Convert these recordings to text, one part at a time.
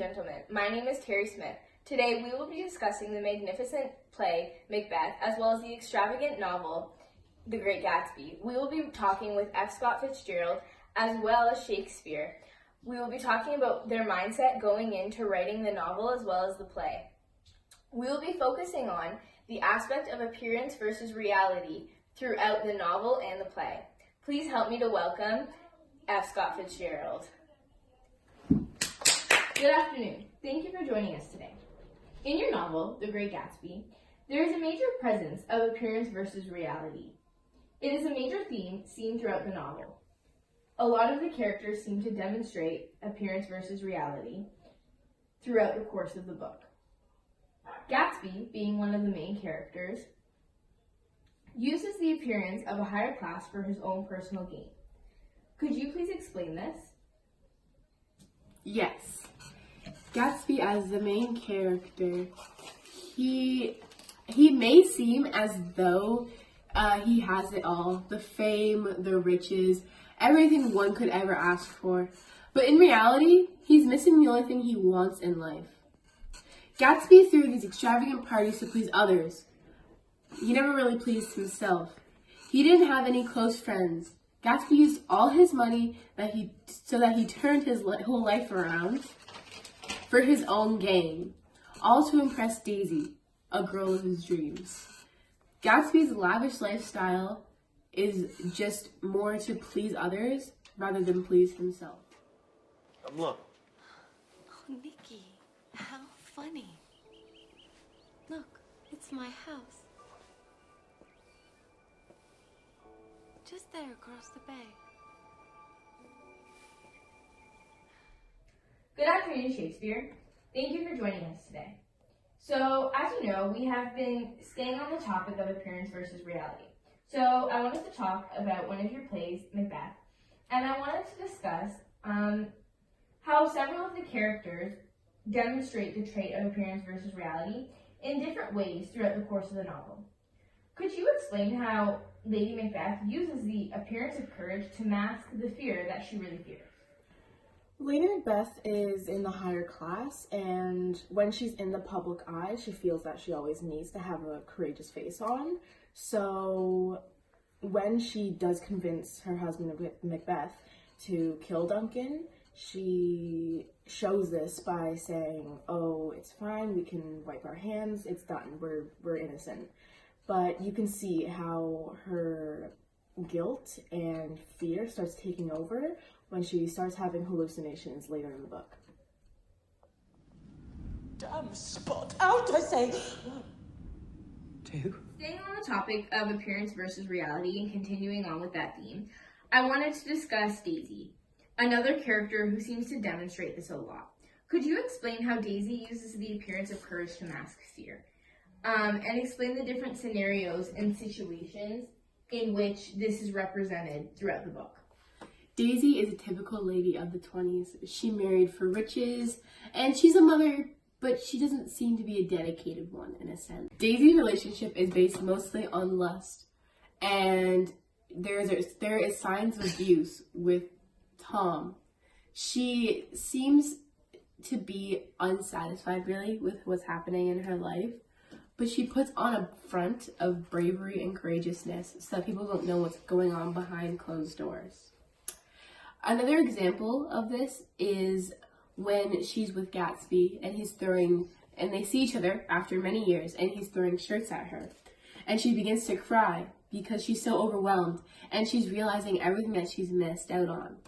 gentlemen, my name is Terry Smith. Today we will be discussing the magnificent play, Macbeth, as well as the extravagant novel, The Great Gatsby. We will be talking with F. Scott Fitzgerald as well as Shakespeare. We will be talking about their mindset going into writing the novel as well as the play. We will be focusing on the aspect of appearance versus reality throughout the novel and the play. Please help me to welcome F. Scott Fitzgerald. Good afternoon. Thank you for joining us today. In your novel, The Great Gatsby, there is a major presence of appearance versus reality. It is a major theme seen throughout the novel. A lot of the characters seem to demonstrate appearance versus reality throughout the course of the book. Gatsby, being one of the main characters, uses the appearance of a higher class for his own personal gain. Could you please explain this? Yes. Gatsby, as the main character, he may seem as though he has it all, the fame, the riches, everything one could ever ask for. But in reality, he's missing the only thing he wants in life. Gatsby threw these extravagant parties to please others. He never really pleased himself. He didn't have any close friends. Gatsby used all his money so that he turned his whole life around for his own gain, all to impress Daisy, a girl of his dreams. Gatsby's lavish lifestyle is just more to please others rather than please himself. Look. Oh, Nikki, how funny. Look, it's my house. Just there across the bay. Good afternoon, Shakespeare. Thank you for joining us today. So, as you know, we have been staying on the topic of appearance versus reality. So, I wanted to talk about one of your plays, Macbeth, and I wanted to discuss how several of the characters demonstrate the trait of appearance versus reality in different ways throughout the course of the novel. Could you explain how Lady Macbeth uses the appearance of courage to mask the fear that she really fears? Lady Macbeth is in the higher class, and when she's in the public eye, she feels that she always needs to have a courageous face on. So when she does convince her husband Macbeth to kill Duncan, she shows this by saying, "Oh, it's fine, we can wipe our hands, it's done, we're innocent." But you can see how her guilt and fear starts taking over when she starts having hallucinations later in the book. Damn spot out, I say! 1, 2. Staying on the topic of appearance versus reality and continuing on with that theme, I wanted to discuss Daisy, another character who seems to demonstrate this a lot. Could you explain how Daisy uses the appearance of courage to mask fear? And explain the different scenarios and situations in which this is represented throughout the book. Daisy is a typical lady of the 20s. She married for riches, and she's a mother, but she doesn't seem to be a dedicated one in a sense. Daisy's relationship is based mostly on lust, and there is signs of abuse with Tom. She seems to be unsatisfied really with what's happening in her life, but she puts on a front of bravery and courageousness so that people don't know what's going on behind closed doors. Another example of this is when she's with Gatsby and they see each other after many years, and he's throwing shirts at her. And she begins to cry because she's so overwhelmed and she's realizing everything that she's missed out on.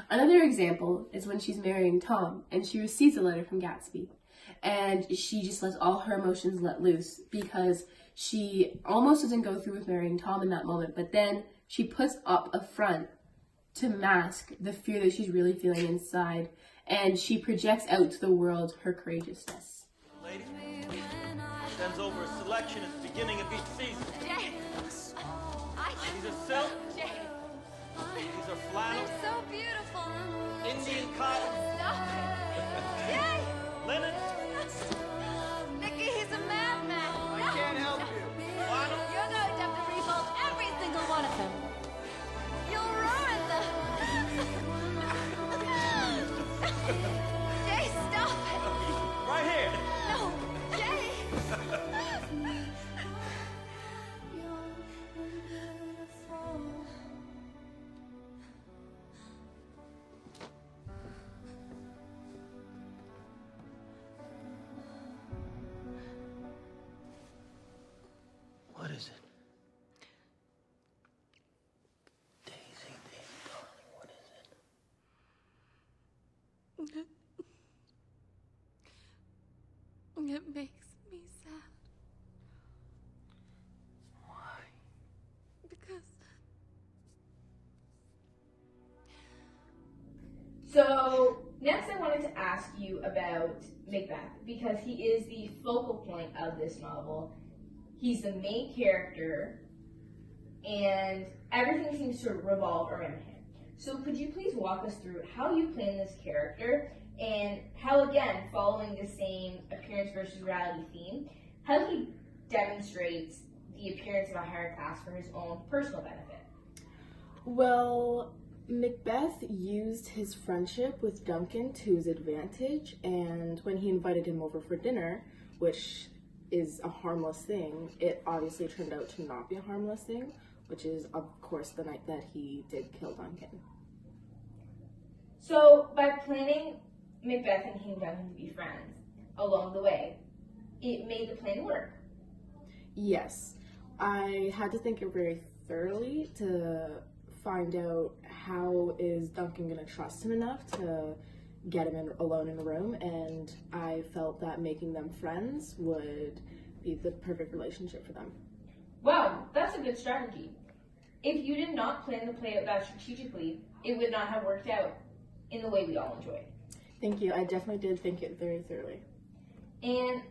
Another example is when she's marrying Tom and she receives a letter from Gatsby. And she just lets all her emotions let loose because she almost doesn't go through with marrying Tom in that moment, but then she puts up a front to mask the fear that she's really feeling inside, and she projects out to the world her courageousness. Lady sends over a selection at the beginning of each season. Jay! These are silk. Jay! These are flannel. They're so beautiful! Indian cotton. Stop it! Jay! Linen. Nicky, he's a madman! I can't help you. Flannel. You're going to have to refold every single one of them. You'll ruin them! Jay, stop it! It makes me sad. Why? Because So next I wanted to ask you about Macbeth because he is the focal point of this novel. He's the main character and everything seems to revolve around him. So could you please walk us through how you plan this character and how, again, following the same appearance versus reality theme, how he demonstrates the appearance of a higher class for his own personal benefit? Well, Macbeth used his friendship with Duncan to his advantage, and when he invited him over for dinner, which is a harmless thing, it obviously turned out to not be a harmless thing, which is, of course, the night that he did kill Duncan. So by planning Macbeth and King Duncan to be friends along the way, it made the plan work. Yes, I had to think it very thoroughly to find out how is Duncan going to trust him enough to get him alone in a room, and I felt that making them friends would be the perfect relationship for them. Wow, that's a good strategy. If you did not plan the play out that strategically, it would not have worked out in the way we all enjoyed. Thank you. I definitely did think it very thoroughly. And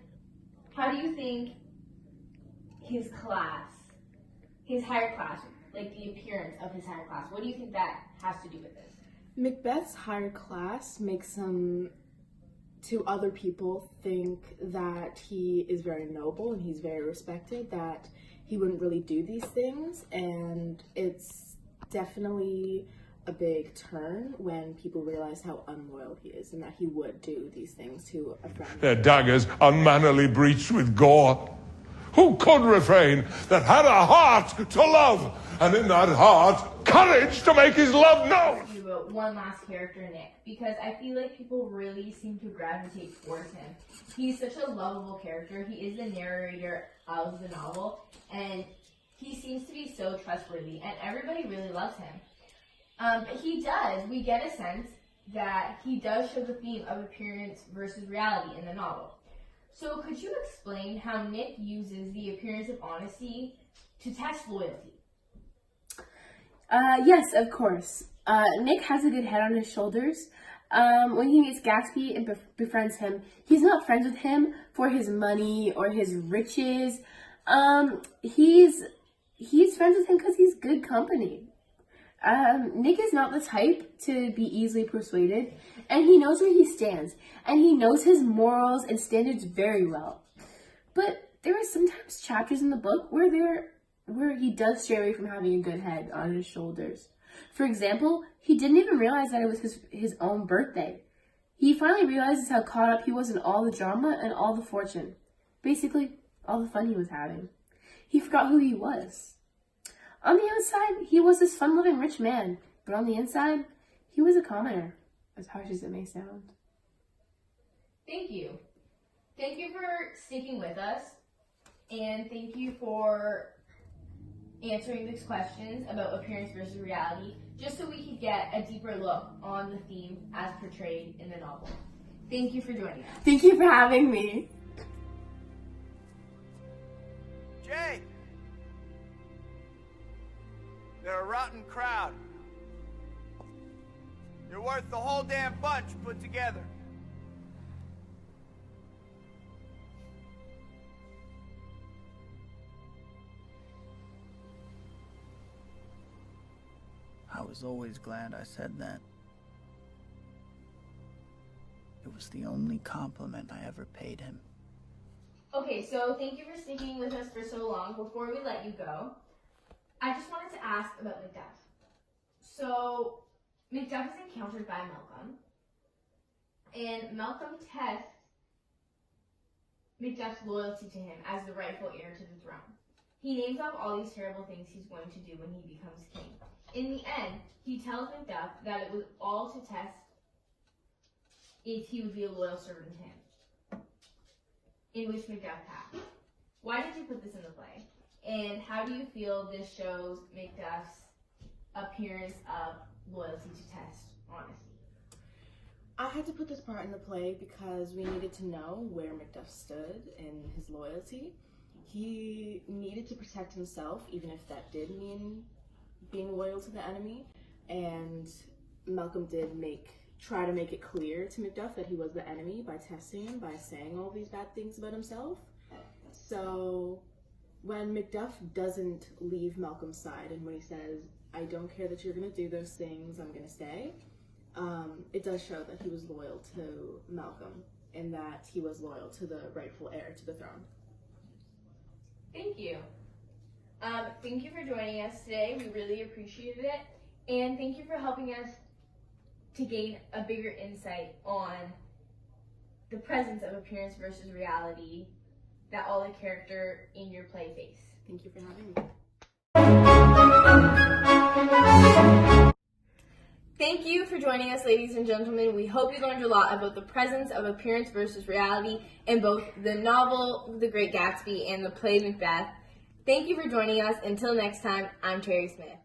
how do you think his class, his higher class, like the appearance of his higher class, what do you think that has to do with this? Macbeth's higher class makes him, to other people, think that he is very noble and he's very respected, that he wouldn't really do these things, and it's definitely a big turn when people realize how unloyal he is and that he would do these things to a friend. Their daggers unmannerly breached with gore. Who could refrain that had a heart to love, and in that heart, courage to make his love known? About one last character, Nick, because I feel like people really seem to gravitate towards him. He's such a lovable character. He is the narrator of the novel, and he seems to be so trustworthy, and everybody really loves him. But we get a sense that he does show the theme of appearance versus reality in the novel. So could you explain how Nick uses the appearance of honesty to test loyalty? Yes, of course. Nick has a good head on his shoulders. When he meets Gatsby and befriends him, he's not friends with him for his money or his riches. He's friends with him because he's good company. Nick is not the type to be easily persuaded, and he knows where he stands, and he knows his morals and standards very well. But there are sometimes chapters in the book where he does stray away from having a good head on his shoulders. For example, he didn't even realize that it was his own birthday. He finally realizes how caught up he was in all the drama and all the fortune. Basically, all the fun he was having. He forgot who he was. On the outside, he was this fun-loving rich man, but on the inside, he was a commoner, as harsh as it may sound. Thank you. Thank you for sticking with us, and thank you for answering these questions about appearance versus reality, just so we could get a deeper look on the theme as portrayed in the novel. Thank you for joining us. Thank you for having me. Jay! They're a rotten crowd. You're worth the whole damn bunch put together. I was always glad I said that. It was the only compliment I ever paid him. Okay, so thank you for sticking with us for so long. Before we let you go, I just wanted to ask about Macbeth. So, Macbeth is encountered by Malcolm, and Malcolm tests Macbeth's loyalty to him as the rightful heir to the throne. He names off all these terrible things he's going to do when he becomes king. In the end, he tells Macbeth that it was all to test if he would be a loyal servant to him, in which Macbeth passed. Why did you put this in the play? And how do you feel this shows Macbeth's appearance of loyalty to test honesty? I had to put this part in the play because we needed to know where Macduff stood in his loyalty. He needed to protect himself, even if that did mean being loyal to the enemy. And Malcolm did try to make it clear to Macduff that he was the enemy by testing him, by saying all these bad things about himself. So when Macduff doesn't leave Malcolm's side, and when he says, I don't care that you're going to do those things, I'm going to stay, it does show that he was loyal to Malcolm and that he was loyal to the rightful heir to the throne. Thank you. Thank you for joining us today. We really appreciated it. And thank you for helping us to gain a bigger insight on the presence of appearance versus reality that all the character in your play face. Thank you for having me. Thank you for joining us, ladies and gentlemen. We hope you learned a lot about the presence of appearance versus reality in both the novel The Great Gatsby and the play Macbeth. Thank you for joining us. Until next time, I'm Terry Smith.